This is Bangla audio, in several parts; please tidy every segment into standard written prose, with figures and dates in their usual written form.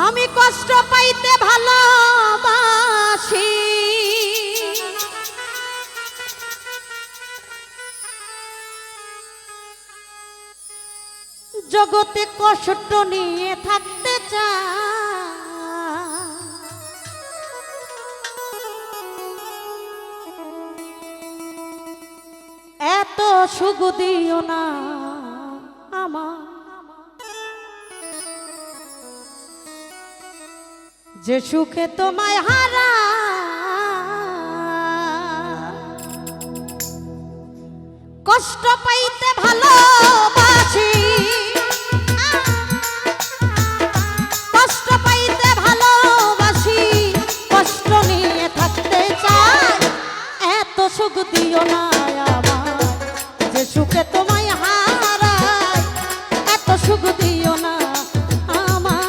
আমি কষ্ট পাইতে ভালোবাসি, জগতে কষ্ট নিয়ে থাকতে চাই। এত সুখ দিও না আমার, যে সুখে তোমায় হারা কষ্ট পাইতে ভালোবাসি, কষ্ট পাইতে ভালোবাসি, কষ্ট নিয়ে থাকতে চাই। এত সুখ দিও না আমার, যে সুখে তোমায় হারাই, এত সুখ দিও না আমার।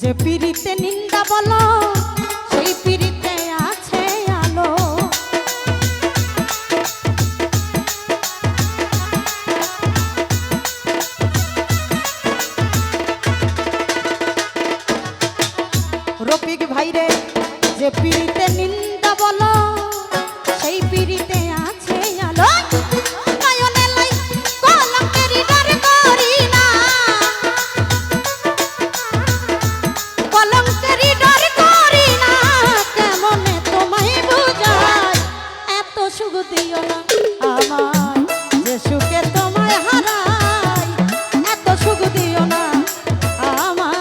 যে পিরিতে নিন্দা বলো, সেই পিরিতে আছে আলো। রফিক ভাইরে, যে পিরিতে নিন্দা বলো, সেই পিরিতে আছে আলো। দিও না আমার, যে সুখে তোমায় হারাই, এত সুখ দিও না আমার।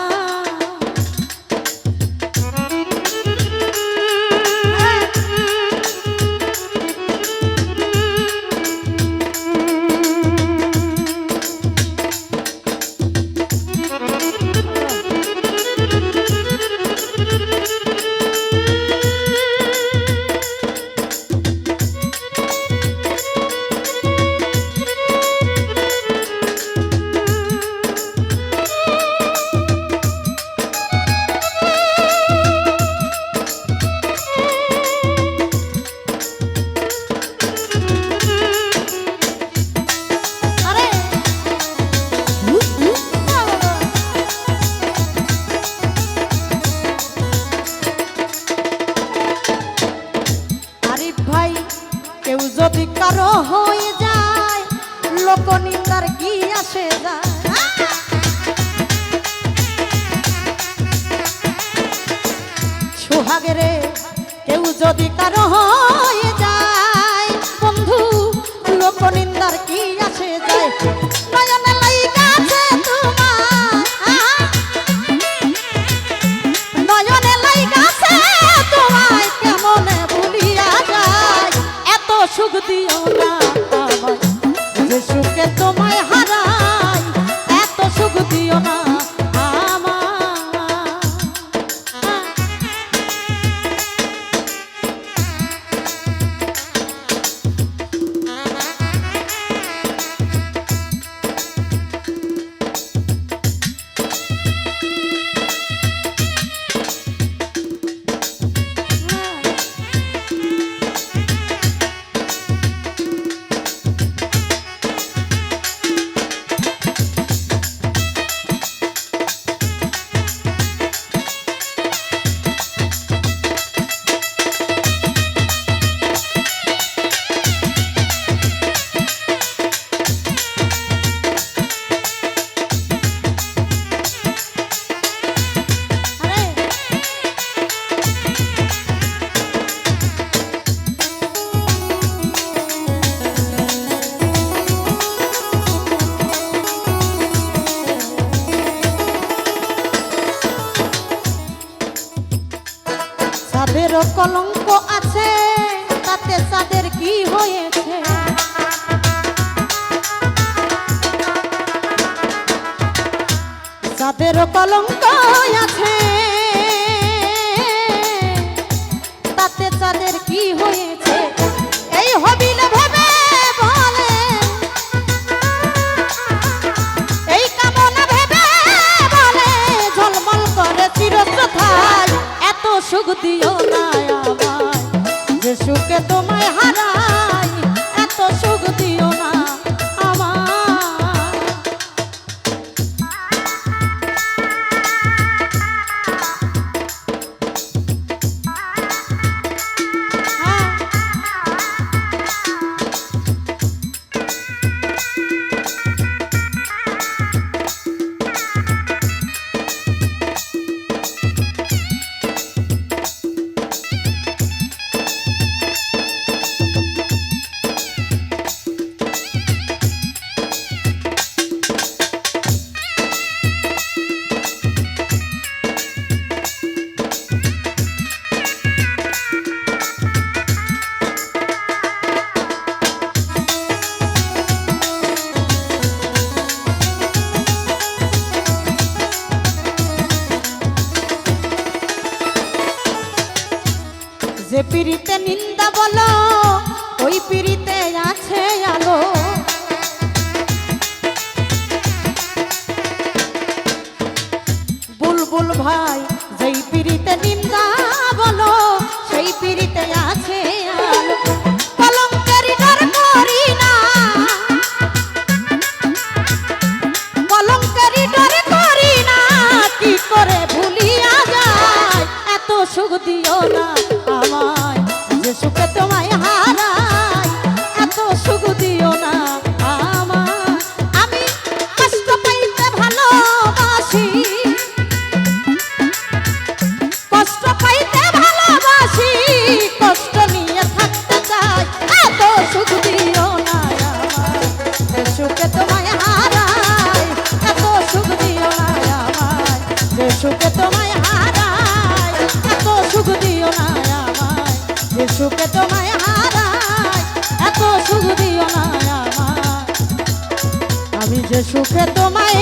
কেউ যদি কারো হয়ে যায়, লোকনিন্দার কি আসে যায়। সোহাগেরে কেউ যদি কারো হয়ে যায়, বন্ধু লোকনিন্দার কি আসে যায়। নয়নে লাইগা আছে তোমার, নয়নে লাইগা আছে তোমায়, কেমনে ভুলিয়া যায়। এত সুখ দিও না আমার, যে সুখে তোমায় হারাই, এত সুখ দিও না আমার। কলঙ্ক আছে তাতে চাঁদের কি হয়েছে এই হবিলে ভেবে বলে এই কামনা ভেবে বলে ঝলমল করে চিরস্থায়ী এত সুখ দিও না আমায় যে সুখে তোমায় হারাই এত সুখ দিও না যে পিরিতে নিন্দা বলো ওই পিরিতে আছে আলো বুলবুল ভাই যেই পিরিতে নিন্দা বলো সেই পিরিতে আছে আলো কলঙ্কেরি ডর করি না কলঙ্কেরি ডর করি না কি করে ভুলিয়া যায় এত সুখ দিও না আমায় যে সুখে তোমায় হারাই এত সুখ দিও না আমায় আমি কষ্ট পাইতে ভালোবাসি কষ্ট পাইতে ভালোবাসি কষ্ট নিয়ে থাকতে চাই এত সুখ দিও না আমায় যে সুখে তোমায় হারাই এত সুখ দিও না আমায় যে সুখে তোমায় হারাই এত সুখ দিও না যে সুখে তোমায় হারাই এত সুখ দিও না আমায় আমি যে সুখে তোমায়